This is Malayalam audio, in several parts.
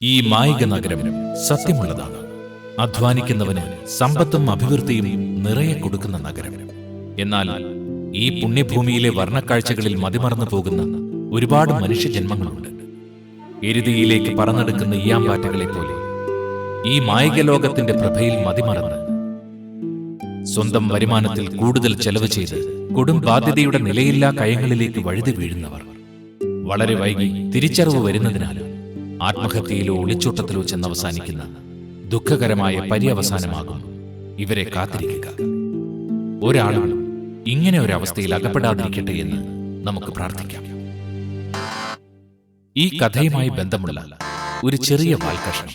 ഈ മായിക നഗരം സത്യമുള്ളതാണ്. അധ്വാനിക്കുന്നവന് സമ്പത്തും അഭിവൃദ്ധിയും നിറയെ കൊടുക്കുന്ന നഗരം. എന്നാൽ ഈ പുണ്യഭൂമിയിലെ വർണ്ണക്കാഴ്ചകളിൽ മതിമറന്നു പോകുന്ന ഒരുപാട് മനുഷ്യജന്മങ്ങളുണ്ട്. എരുതിയിലേക്ക് പറന്നെടുക്കുന്ന ഈയാമ്പാറ്റകളെ പോലെ ഈ മായിക ലോകത്തിന്റെ പ്രഭയിൽ മതിമറന്ന് സ്വന്തം വരുമാനത്തിൽ കൂടുതൽ ചെലവ് ചെയ്ത് കൊടും ബാധ്യതയുടെ നിലയില്ലാ കയങ്ങളിലേക്ക് വഴുതി വീഴുന്നവർ, വളരെ വൈകി തിരിച്ചറിവ് വരുന്നതിനാൽ ആത്മഹത്യയിലോ ഒളിച്ചോട്ടത്തിലോ ചെന്നവസാനിക്കുന്ന ദുഃഖകരമായ പര്യവസാനമാകും ഇവരെ കാത്തിരിക്കുക. ഒരാളും ഇങ്ങനെ ഒരവസ്ഥയിൽ അകപ്പെടാതിരിക്കട്ടെ എന്ന് നമുക്ക് പ്രാർത്ഥിക്കാം. ഈ കഥയുമായി ബന്ധമുള്ള ഒരു ചെറിയ വാൽക്കഷണം.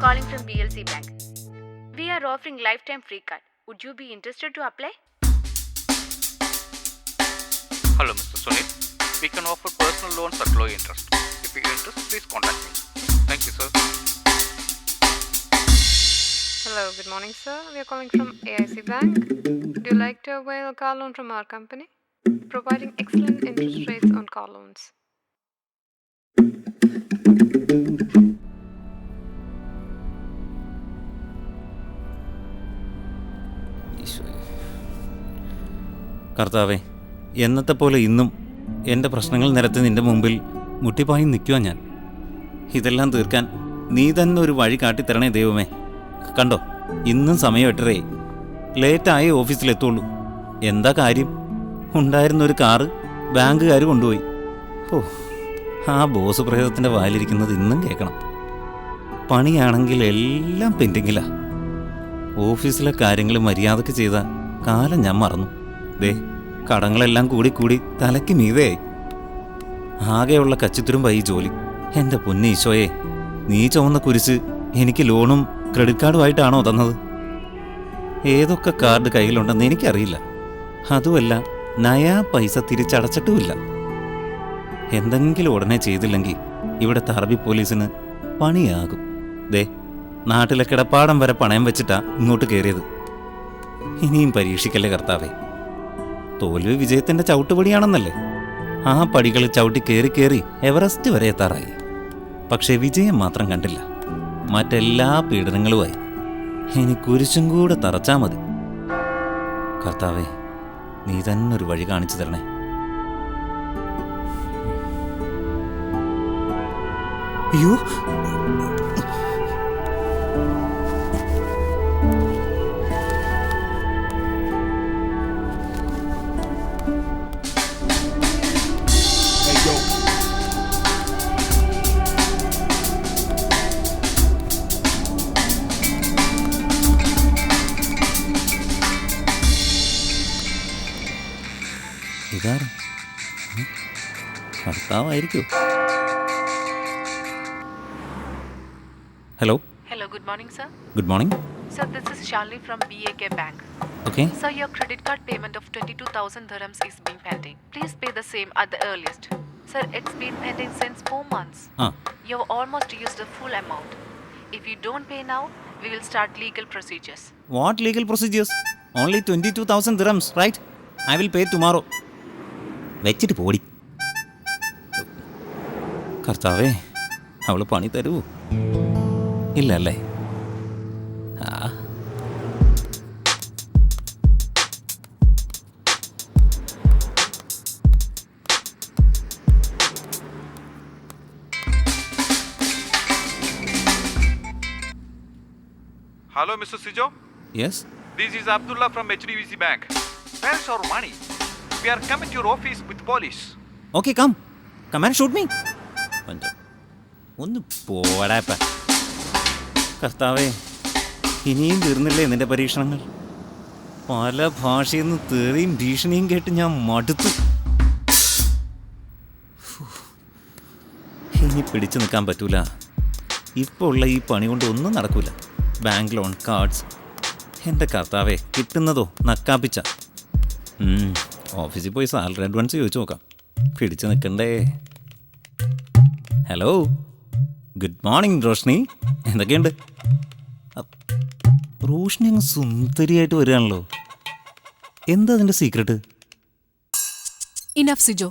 Calling from BLC Bank. We are offering lifetime free card. Would you be interested to apply? Hello, Mr. Sunil. We can offer personal loans at low interest. If you are interested, please contact me. Thank you, sir. Hello, good morning, sir. We are calling from AIC Bank. Would you like to avail a car loan from our company? Providing excellent interest rates on car loans. കർത്താവേ, എന്നത്തെ പോലെ ഇന്നും എൻ്റെ പ്രശ്നങ്ങൾ നിരത്തി നിൻ്റെ മുമ്പിൽ മുട്ടിപ്പായി നിൽക്കുക ഞാൻ. ഇതെല്ലാം തീർക്കാൻ നീ തന്നെ ഒരു വഴി കാട്ടിത്തരണേ ദൈവമേ. കണ്ടോ, ഇന്നും സമയം 8:30. ലേറ്റായേ ഓഫീസിലെത്തുള്ളൂ. എന്താ കാര്യം? ഉണ്ടായിരുന്നൊരു കാറ് ബാങ്കുകാർ കൊണ്ടുപോയി. ഓ, ആ ബോസ് പ്രേതത്തിൻ്റെ വായിലിരിക്കുന്നത് ഇന്നും കേൾക്കണം. പണിയാണെങ്കിൽ എല്ലാം പെൻഡിങ്ങിലാ. ഓഫീസിലെ കാര്യങ്ങൾ മര്യാദക്ക് ചെയ്ത കാലം ഞാൻ മറന്നു. ദേ, കടങ്ങളെല്ലാം കൂടി തലയ്ക്ക് മീതയായി. ആകെയുള്ള കച്ചിത്തുരുമ്പായി ജോലി. എൻ്റെ പൊന്നീശോയെ, നീ ചുവന്ന കുരിശ് എനിക്ക് ലോണും ക്രെഡിറ്റ് കാർഡുമായിട്ടാണോ തന്നത്? ഏതൊക്കെ കാർഡ് കയ്യിലുണ്ടെന്ന് എനിക്കറിയില്ല. അതുമല്ല, നയാ പൈസ തിരിച്ചടച്ചിട്ടുമില്ല. എന്തെങ്കിലും ഉടനെ ചെയ്തില്ലെങ്കിൽ ഇവിടുത്തെ അറബി പോലീസിന് പണിയാകും. ദേ, നാട്ടിലെ കിടപ്പാടം വരെ പണയം വെച്ചിട്ടാ ഇങ്ങോട്ട് കയറിയത്. ഇനിയും പരീക്ഷിക്കല്ലേ കർത്താവേ. തോൽവി വിജയത്തിൻ്റെ ചവിട്ടുപടിയാണെന്നല്ലേ? ആ പടികൾ ചവിട്ടി കയറി എവറസ്റ്റ് വരെ എത്താറായി. പക്ഷേ വിജയം മാത്രം കണ്ടില്ല. മറ്റെല്ലാ പീഡനങ്ങളുമായി ഇനി കുരിശും കൂടെ തറച്ചാ മതി. കർത്താവേ, നീ തന്നെ ഒരു വഴി കാണിച്ചു തരണേ. അയ്യോ, ഇതാരാ? ഭർത്താവായിരിക്കും. Hello. Hello, good morning, sir. Good morning. Sir, this is Shalini from BAK Bank. Okay. Sir, your credit card payment of 22,000 dirhams is being pending. Please pay the same at the earliest. Sir, it's been pending since 4 months. You have almost used the full amount. If you don't pay now, we will start legal procedures. What legal procedures? Only 22,000 dirhams, right? I will pay tomorrow. വെച്ചിട്ട് പോടി. കർത്താവേ, അവൾ പണി തരൂ? ഇല്ല അല്ലേ? Hello, Mr. Sijo. Yes. This is Abdullah from HDBC Bank. Where's our money? We are coming to your office with police. Okay, come and shoot me. ഒന്ന് പോടാപ്പ. കർത്താവേ, ഇനിയും തീർന്നില്ലേ നിന്റെ പരീക്ഷണങ്ങൾ? പല ഭാഷയിൽ നിന്ന് തെറിയും ഭീഷണിയും കേട്ട് ഞാൻ മടുത്തു. ഇനി പിടിച്ചു നിൽക്കാൻ പറ്റൂല. ഇപ്പോൾ ഉള്ള ഈ പണി കൊണ്ട് ഒന്നും നടക്കൂല. Bank loan, cards. എൻ്റെ കർത്താവേ, കിട്ടുന്നതോ നക്കാപ്പിച്ച. ഓഫീസിൽ പോയി സാലറി അഡ്വാൻസ് ചോദിച്ചു നോക്കാം. പിടിച്ചു നിൽക്കണ്ടേ. Hello, good morning Roshni. എന്തൊക്കെയുണ്ട്? റോഷിനി അങ്ങ് സുന്ദരിയായിട്ട് വരികയാണല്ലോ. എന്താ അതിൻ്റെ secret? Enough, Sijo.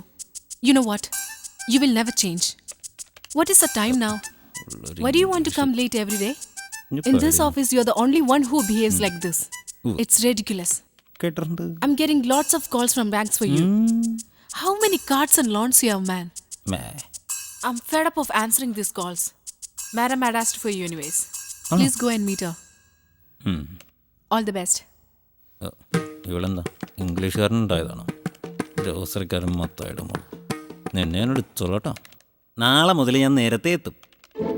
You know what? You will never change. What is the time now? Why do you want to come late every day? In this office, you're the only one who behaves like this. It's ridiculous. കേട്ടിട്ടുണ്ട്. I'm getting lots of calls from banks for you. How many cards and loans you have, man? I'm fed up of answering these calls. Madam had asked for you anyways. Please go and meet her. All the best. ഇവളെന്താ ഇംഗ്ലീഷുകാരനുണ്ടായതാണോ? ഗ്രോസറിക്കാരൻ മൊത്തമായിടുമോ? നിന്നെ ഞാൻ എടുത്തോളട്ടോ. നാളെ മുതൽ ഞാൻ നേരത്തെ എത്തും.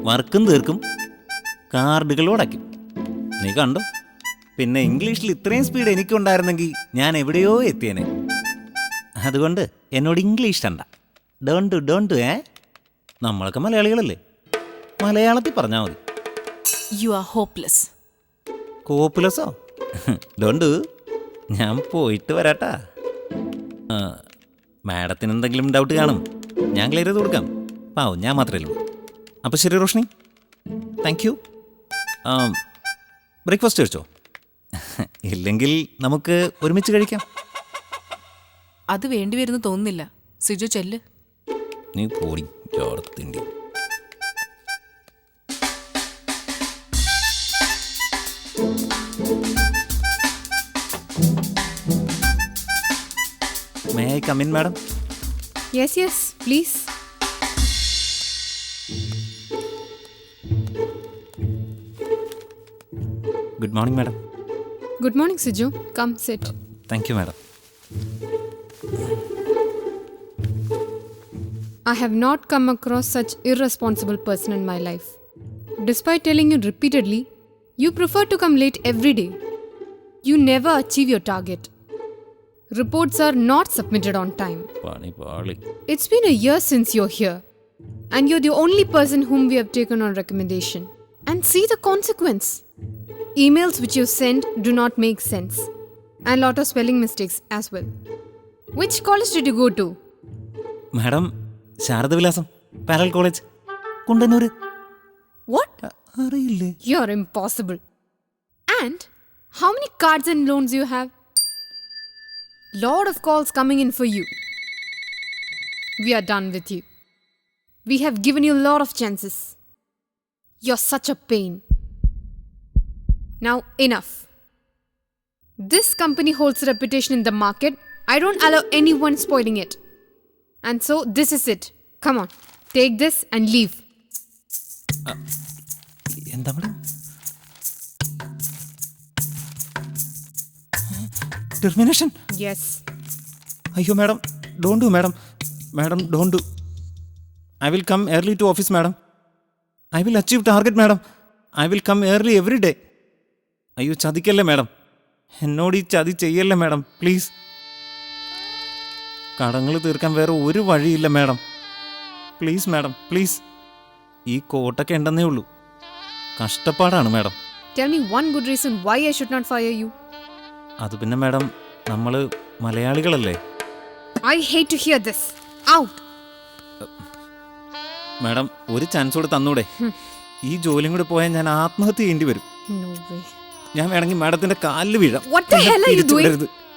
വർക്കും തീർക്കും, കാർഡുകളും അടയ്ക്കും. നീ കണ്ടോ? പിന്നെ ഇംഗ്ലീഷിൽ ഇത്രയും സ്പീഡ് എനിക്കുണ്ടായിരുന്നെങ്കിൽ ഞാൻ എവിടെയോ എത്തിയേനെ. അതുകൊണ്ട് എന്നോട് ഇംഗ്ലീഷ് കണ്ട. ഡോണ്ട് നമ്മളൊക്കെ മലയാളികളല്ലേ, മലയാളത്തിൽ പറഞ്ഞാൽ മതി. You are hopeless. കോപ്പുലസോ? ഡോണ്ട്. ഞാൻ പോയിട്ട് വരാട്ടാ. മാഡത്തിന് എന്തെങ്കിലും ഡൗട്ട് കാണും, ഞാൻ ക്ലിയർ ചെയ്ത് കൊടുക്കാം. പാവം ഞാൻ മാത്രമേ ഉള്ളൂ. അപ്പോൾ ശരി റോഷ്നി, താങ്ക് യു. ബ്രേക്ക്ഫാസ്റ്റ് കഴിച്ചോ? ഇല്ലെങ്കിൽ നമുക്ക് ഒരുമിച്ച് കഴിക്കാം. അത് വേണ്ടിവരുന്നു തോന്നുന്നില്ല. സിജു ചെല്ല്. നീ പോടി ചോർത്തിണ്ടി. May I come in, madam? Yes, please. Good morning, madam. Good morning, Siju. Come sit. Thank you, madam. I have not come across such irresponsible person in my life. Despite telling you repeatedly, you prefer to come late every day. You never achieve your target. Reports are not submitted on time. It's been a year since you're here. And you're the only person whom we have taken on recommendation. And see the consequence. Emails which you send do not make sense. And lot of spelling mistakes as well. Which college did you go to? Madam, Sharada Vilasam, Parallel College, Kundanur. What? You're impossible. And how many cards and loans you have? Lot of calls coming in for you. We are done with you. We have given you a lot of chances. You're such a pain. Now enough. This company holds a reputation in the market. I don't allow anyone spoiling it. And so this is it. Come on, take this and leave. എന്താ madam? Termination? Yes. Ayyo madam, don't do madam. Madam, don't do. I will come early to office madam. I will achieve target madam. I will come early every day. അയ്യോ ചതിക്കല്ലേ മാഡം, എന്നോട് ഈ ചതി ചെയ്യല്ലേ മാഡം, പ്ലീസ്. കടങ്ങൾ തീർക്കാൻ വേറെ ഒരു വഴിയില്ല മാഡം. Please madam, please. ഈ കോട്ടൊക്കെ ഉണ്ടെന്നേ ഉള്ളൂ, കഷ്ടപ്പാടാണ് madam. Tell me one good reason why I should not fire you. അത് പിന്നെ മാഡം, നമ്മൾ മലയാളികളല്ലേ. I hate to hear this. Out. Madam ഒരു ചാൻസ് കൂടെ തന്നൂടെ? ഈ ജോലിയും കൂടെ പോയാൽ ഞാൻ ആത്മഹത്യ ചെയ്യേണ്ടി വരും. No way. ഞാൻ വേണമെങ്കിൽ മാഡത്തിന്റെ കാലിൽ വീഴാം. What the hell are you doing?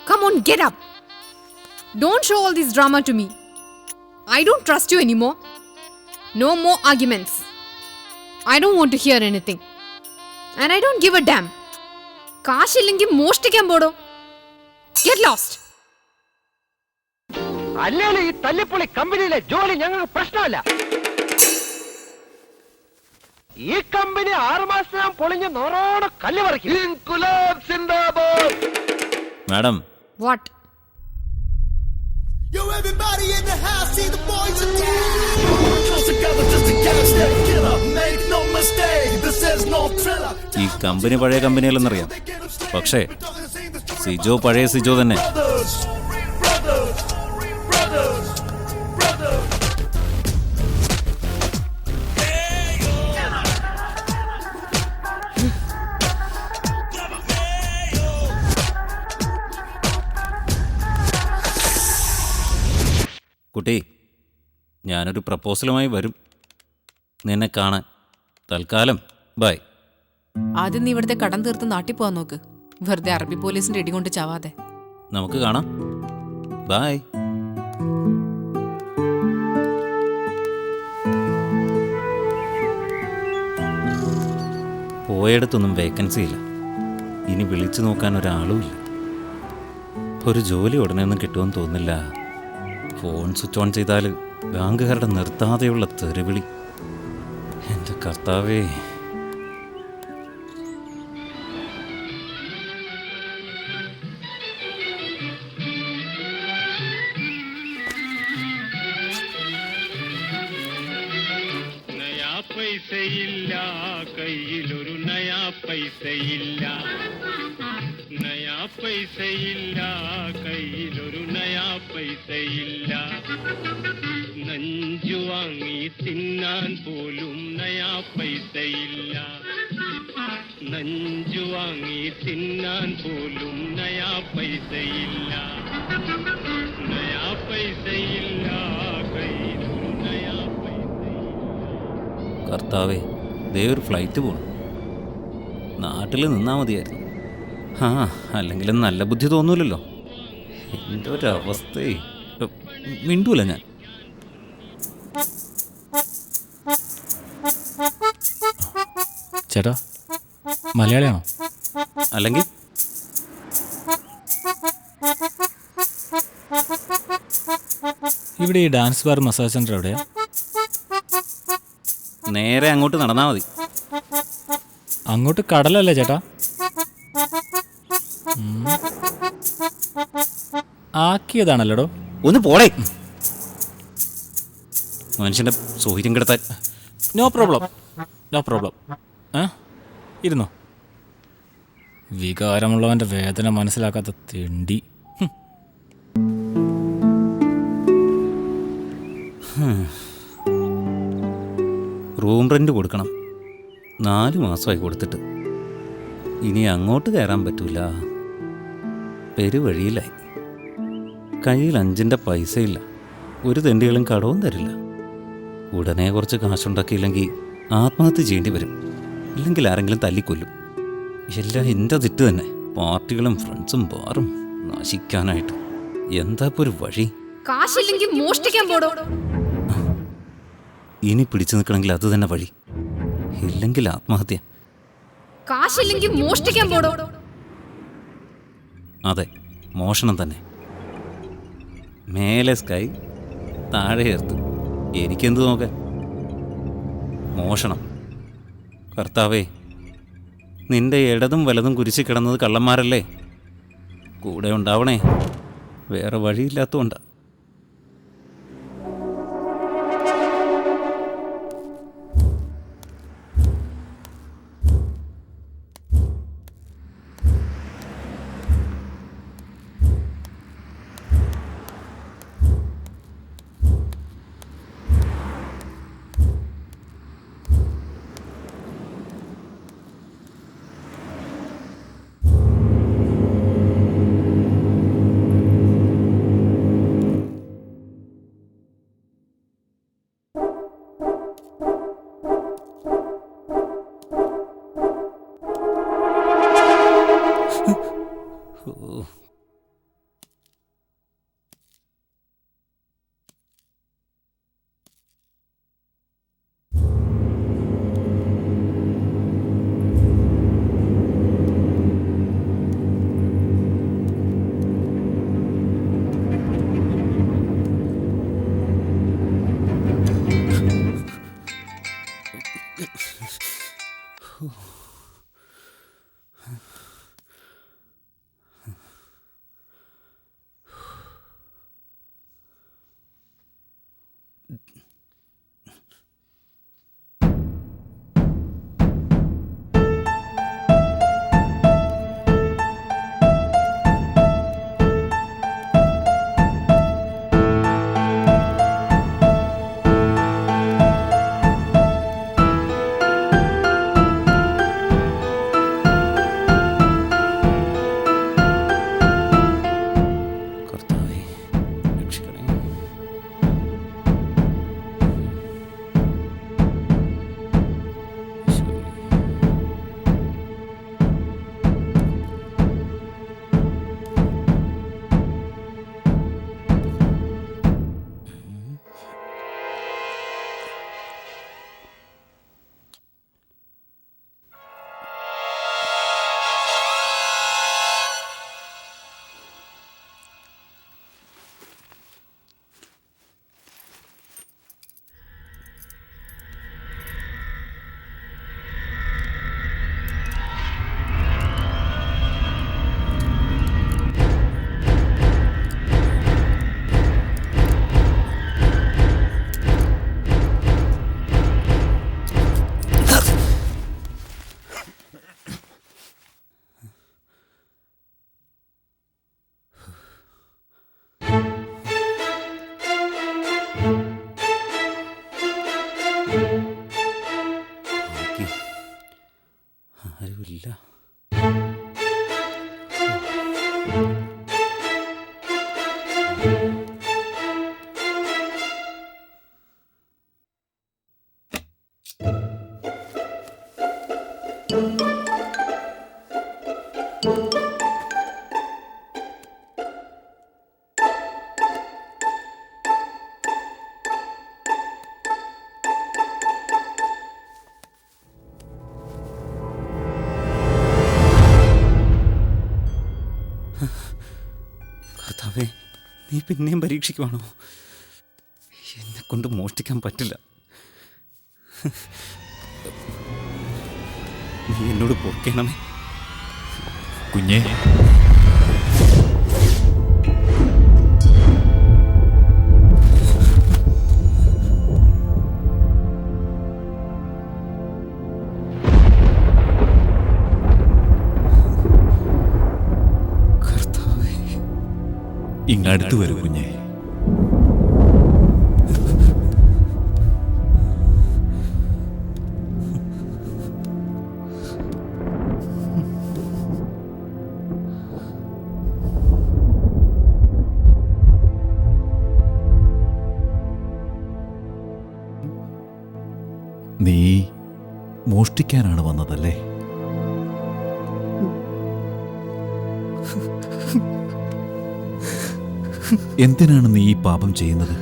Come on, get up. Don't show all this drama to me. I don't trust you anymore. No more arguments. I don't want to hear anything. And I don't give a damn. കാശില്ലെങ്കിൽ മോഷ്ടിക്കാൻ പോടോ. Get lost. അല്ലേലും ഈ തല്ലിപ്പൊളി കമ്പനിയിലെ ജോലി ഞങ്ങൾക്ക് പ്രശ്നമല്ല. ഈ കമ്പനി 6 മാസത്തിനാം പൊളിഞ്ഞ് നോറോടെ കല്ല് പറിക്കും. Madam. What? Yo, everybody in the house, see the boys are down. Close together just to catch that killer. Make no mistake, this is no thriller. ഈ കമ്പനി പഴയ കമ്പനിയല്ലെന്നറിയാം, പക്ഷേ സിജോ പഴയ സിജോ തന്നെ. കുട്ടി, ഞാനൊരു പ്രപ്പോസലുമായി വരും നിന്നെ കാണാൻ. തൽക്കാലം ബൈ. ആദ്യം നീ ഇവിടുത്തെ കടം തീർത്ത് നാട്ടിൽ പോവാൻ നോക്ക്. വെറുതെ അറബി പോലീസിന്റെ ഇടികൊണ്ട് ചാവാതെ. നമുക്ക് കാണാം. ബൈ. പോയയിടത്തൊന്നും വേക്കൻസി ഇല്ല. ഇനി വിളിച്ചു നോക്കാൻ ഒരാളുമില്ല. ഒരു ജോലി ഉടനെ ഒന്നും കിട്ടുമെന്ന് തോന്നില്ല. ഫോൺ സ്വിച്ച് ഓൺ ചെയ്താൽ ബാങ്കുകാരുടെ നിർത്താതെയുള്ള തെറിവിളി. എൻ്റെ കർത്താവേ. പൈസയില്ല കയ്യിലൊരു നയാ പൈസയില്ല, നയാ പൈസയില്ല കയ്യിലൊരു നയാ പൈസയില്ല, നഞ്ചു വാങ്ങി തിന്നാൻ പോലും നയാ പൈസയില്ല, നഞ്ചു വാങ്ങി തിന്നാൻ പോലും നയാ പൈസയില്ല, നയാ പൈസയില്ല കയ്യിലൊരു നയാ പൈസയില്ല. കർത്താവേ, ദേ ഒരു ഫ്ലൈറ്റ് പോകണം. നാട്ടിൽ നിന്നാൽ മതിയായിരുന്നു. ആ, അല്ലെങ്കിലും നല്ല ബുദ്ധി തോന്നൂലല്ലോ. എൻ്റെ ഒരവസ്ഥയെ മിണ്ടൂല ഞാൻ. ചേട്ടാ, മലയാളിയാണോ? അല്ലെങ്കിൽ ഇവിടെ ഈ ഡാൻസ് ബാർ മസാജ് സെൻ്റർ എവിടെയാ? നേരെ അങ്ങോട്ട് നടന്നാൽ മതി. അങ്ങോട്ട് കടലല്ലേ ചേട്ടാ? ആക്കിയതാണല്ലോടോ. ഒന്ന് പോടേ, മനുഷ്യൻ്റെ സൗകര്യം കിടത്താൻ. No problem, no problem. ഇരുന്നോ. വികാരമുള്ളവൻ്റെ വേദന മനസ്സിലാക്കാത്ത തെണ്ടി. റൂം റെൻ്റ് കൊടുക്കണം. 4 മാസമായി കൊടുത്തിട്ട്. ഇനി അങ്ങോട്ട് കയറാൻ പറ്റൂല. പെരുവഴിയിലായി. കയ്യിൽ 5 പൈസയില്ല. ഒരു തെണ്ടികളും കടവും തരില്ല. ഉടനെ കുറച്ച് കാശുണ്ടാക്കിയില്ലെങ്കിൽ ആത്മഹത്യ ചെയ്യേണ്ടി വരും. ഇല്ലെങ്കിൽ ആരെങ്കിലും തല്ലിക്കൊല്ലും. എല്ലാം എൻ്റെ തെറ്റ് തന്നെ. പാർട്ടികളും ഫ്രണ്ട്സും ബാറും നശിക്കാനായിട്ട്. എന്താ ഇപ്പോൾ ഒരു വഴി? കാശില്ലെങ്കിൽ മോഷ്ടിക്കാൻ പോടോ. ഇനി പിടിച്ചു നിൽക്കണമെങ്കിൽ അത് തന്നെ വഴി. ഇല്ലെങ്കിൽ ആത്മഹത്യ. കാശില്ലെങ്കിൽ മോഷ്ടിക്കാൻ പോടോ. അതെ, മോഷണം തന്നെ. മേലെ സ്കൈ, താഴെ എർത്ത്. എനിക്കെന്ത് നോക്കാൻ? മോഷണം. കർത്താവേ, നിന്റെ ഇടതും വലതും കുരിശി കിടന്നത് കള്ളന്മാരല്ലേ? കൂടെ ഉണ്ടാവണേ. വേറെ വഴിയില്ലാത്തതുകൊണ്ടാ. ഭാഗ്യം. ആരുമില്ല. കർത്താവേ, നീ പിന്നെയും പരീക്ഷിക്കുവാണോ? എന്നെ കൊണ്ട് മോഷ്ടിക്കാൻ പറ്റില്ല. നീ എന്നോട് പൊറുക്കണമേ. കുഞ്ഞേ, കർത്താവേ, ഇങ്ങടുത്ത് വരൂ കുഞ്ഞേ. നീ മോഷ്ടിക്കാനാണ് വന്നതല്ലേ? എന്തിനാണ് നീ ഈ പാപം ചെയ്യുന്നത്?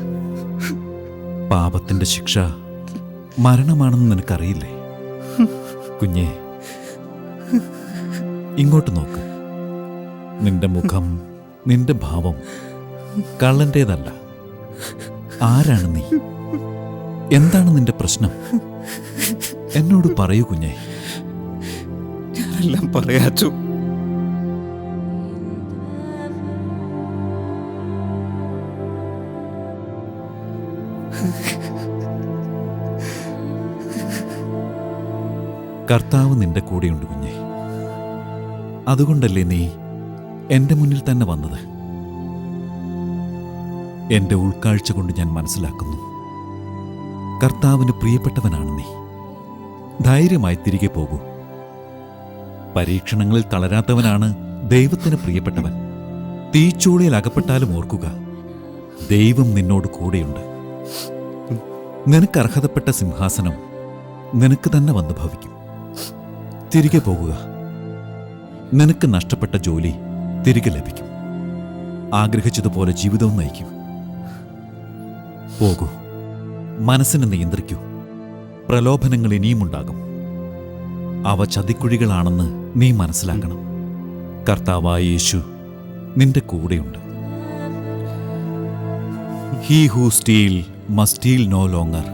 പാപത്തിന്റെ ശിക്ഷ മരണമാണെന്ന് നിനക്കറിയില്ലേ? കുഞ്ഞേ, ഇങ്ങോട്ട് നോക്ക്. നിന്റെ മുഖം, നിന്റെ ഭാവം കള്ളന്റേതല്ല. ആരാണ് നീ? എന്താണ് നിന്റെ പ്രശ്നം? എന്നോട് പറയൂ കുഞ്ഞേ. ഞാനെല്ലാം പറയാച്ചു. കർത്താവ് നിന്റെ കൂടെയുണ്ട് കുഞ്ഞേ. അതുകൊണ്ടല്ലേ നീ എൻ്റെ മുന്നിൽ തന്നെ വന്നത്. എൻ്റെ ഉൾക്കാഴ്ച കൊണ്ട് ഞാൻ മനസ്സിലാക്കുന്നു, കർത്താവിന് പ്രിയപ്പെട്ടവനാണ് നീ. ധൈര്യമായി തിരികെ പോകൂ. പരീക്ഷണങ്ങളിൽ തളരാത്തവനാണ് ദൈവത്തിന് പ്രിയപ്പെട്ടവൻ. തീച്ചൂളയിൽ അകപ്പെട്ടാലും ഓർക്കുക, ദൈവം നിന്നോട് കൂടെയുണ്ട്. നിനക്ക് അർഹതപ്പെട്ട സിംഹാസനം നിനക്ക് തന്നെ വന്നു ഭവിക്കും. തിരികെ പോകുക. നിനക്ക് നഷ്ടപ്പെട്ട ജോലി തിരികെ ലഭിക്കും. ആഗ്രഹിച്ചതുപോലെ ജീവിതവും നയിക്കും. പോകൂ. മനസ്സിനെ നിയന്ത്രിക്കൂ. പ്രലോഭനങ്ങൾ ഇനിയുമുണ്ടാകും. അവ ചതിക്കുഴികളാണെന്ന് നീ മനസ്സിലാക്കണം. കർത്താവായ യേശു നിന്റെ കൂടെയുണ്ട്. He who steal must steal no longer,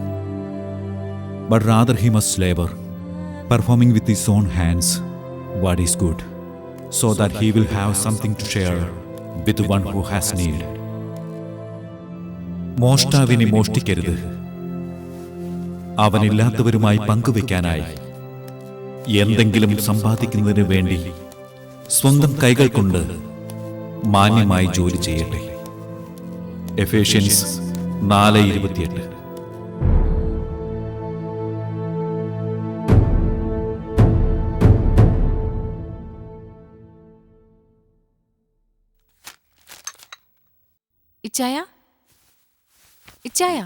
but rather he must labour, performing with his own hands what is good, so that he will have something to share with the one who has need. മോഷ്ടാവിനെ മോഷ്ടിക്കരുത്. അവനില്ലാത്തവരുമായി പങ്കുവെക്കാനായി എന്തെങ്കിലും സമ്പാദിക്കുന്നതിന് വേണ്ടി സ്വന്തം കൈകൾ കൊണ്ട് മാന്യമായി ജോലി ചെയ്യട്ടെ. എഫേഷ്യൻസ് 4:28. ഇച്ചായ, ഇച്ചായ,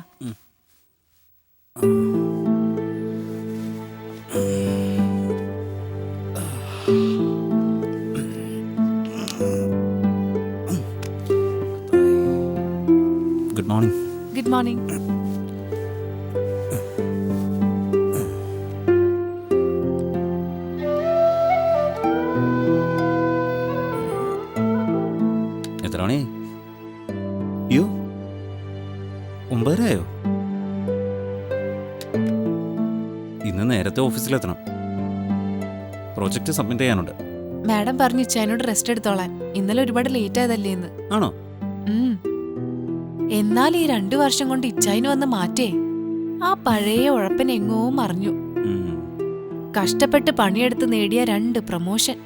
ഗുഡ് മോർണിംഗ്. Good morning. എത്ര മണി? യോ, 9:30 ഇന്ന് നേരത്തെ ഓഫീസിലെത്തണം. പ്രോജക്റ്റ് സബ്മിറ്റ് ചെയ്യാനുണ്ട്. മാഡം പറഞ്ഞു ഇച്ചായനോട് റെസ്റ്റ് എടുത്തോളാൻ. ഇന്നലെ ഒരുപാട് ലേറ്റ് ആയതല്ലേ എന്ന്. ആണോ? എന്നാൽ ഈ 2 വർഷം കൊണ്ട് ഇച്ചായന് വന്ന് മാറ്റേ. ആ പഴയ ഉഴപ്പൻ എങ്ങോ മറിഞ്ഞു. കഷ്ടപ്പെട്ട് പണിയെടുത്ത് നേടിയ 2 പ്രമോഷൻ.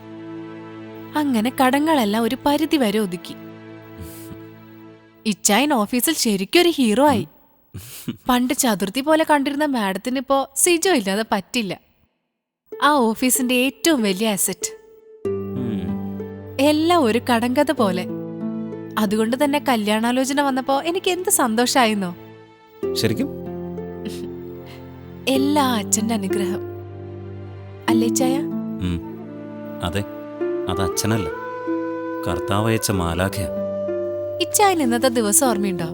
അങ്ങനെ കടങ്ങളെല്ലാം ഒരു പരിധി വരെ ഒതുക്കി. ഇച്ചായൻ ഓഫീസിൽ ശരിക്കൊരു ഹീറോ ആയി. പണ്ട് ചതുർത്ഥി പോലെ കണ്ടിരുന്ന മാഡത്തിന് ഇപ്പോ സിജോ ഇല്ലാതെ പറ്റില്ല. ആ ഓഫീസിന്റെ ഏറ്റവും വലിയ അസറ്റ്. എല്ലാം ഒരു കടങ്കഥ പോലെ. അതുകൊണ്ട് തന്നെ കല്യാണാലോചന വന്നപ്പോ എനിക്ക് എന്ത് സന്തോഷായിരുന്നോ. ശരിക്കും എല്ലാ അച്ഛന്റെ അനുഗ്രഹം അല്ലേ ചായ? അതെ, അത് അച്ഛനല്ല, കർത്താവ് അയച്ച മാലാഖയാ. ഇച്ചായൻ ഇന്നത്തെ ദിവസം ഓർമ്മയുണ്ടോ?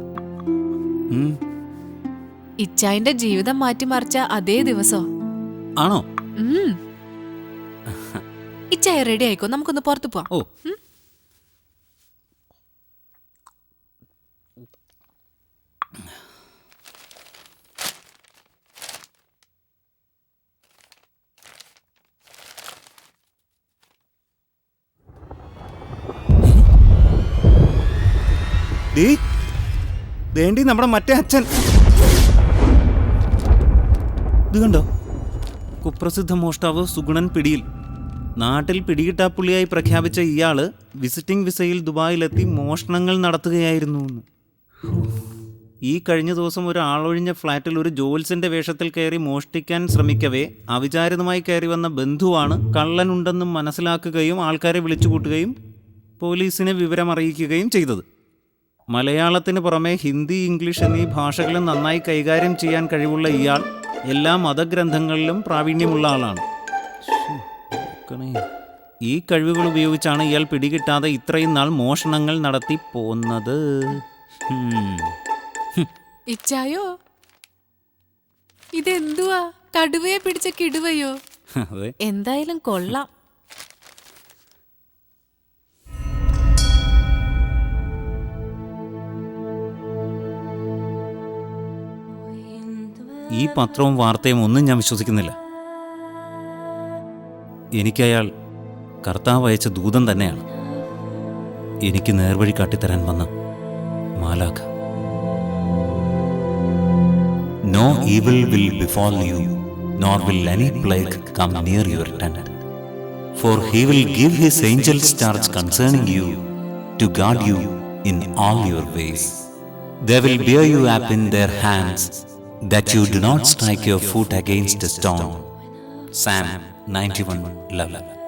ഇച്ചായന്റെ ജീവിതം മാറ്റിമറിച്ച അതേ ദിവസോ? ആണോ? ഇച്ചായ റെഡി ആയിക്കോ, നമുക്കൊന്ന് പുറത്തു പോവാം. ഓ, ദേണ്ടി നമ്മുടെ മറ്റേ അച്ഛൻ. ഇത് കണ്ടോ? കുപ്രസിദ്ധ മോഷ്ടാവ് സുഗുണൻ പിടിയിൽ. നാട്ടിൽ പിടികിട്ടാപ്പുള്ളിയായി പ്രഖ്യാപിച്ച ഇയാള് വിസിറ്റിംഗ് വിസയിൽ ദുബായിലെത്തി മോഷണങ്ങൾ നടത്തുകയായിരുന്നു. ഈ കഴിഞ്ഞ ദിവസം ഒരു ആളൊഴിഞ്ഞ ഫ്ലാറ്റിൽ ഒരു ജോൽസിന്റെ വേഷത്തിൽ കയറി മോഷ്ടിക്കാൻ ശ്രമിക്കവേ അവിചാരിതമായി കയറി വന്ന ബന്ധുവാണ് കള്ളനുണ്ടെന്നും മനസ്സിലാക്കുകയും ആൾക്കാരെ വിളിച്ചുകൂട്ടുകയും പോലീസിനെ വിവരമറിയിക്കുകയും ചെയ്തത്. മലയാളത്തിന് പുറമെ ഹിന്ദി, ഇംഗ്ലീഷ് എന്നീ ഭാഷകളും നന്നായി കൈകാര്യം ചെയ്യാൻ കഴിവുള്ള ഇയാൾ എല്ലാ മതഗ്രന്ഥങ്ങളിലും പ്രാവീണ്യമുള്ള ആളാണ്. ഈ കഴിവുകൾ ഉപയോഗിച്ചാണ് ഇയാൾ പിടികിട്ടാതെ ഇത്രയും നാൾ മോഷണങ്ങൾ നടത്തി പോന്നത്. ഇച്ചായോ, ഇതെന്തുവാ? കടുവയെ പിടിച്ച കിടുവയോ? എന്തായാലും കൊള്ളാം. ഈ പത്രവും വാർത്തയും ഒന്നും ഞാൻ വിശ്വസിക്കുന്നില്ല. എനിക്കയാൾ കർത്താവ് അയച്ച ദൂതൻ തന്നെയാണ്. എനിക്ക് നേർവഴി കാട്ടിത്തരാൻ വന്ന മാലാഖ. No evil will befall you, nor will any plague come near your tent. For he will give his angels charge concerning you, to guard you in all your ways. They will bear you up in their hands, that you do not strike your foot against a stone. Psalm 91:11.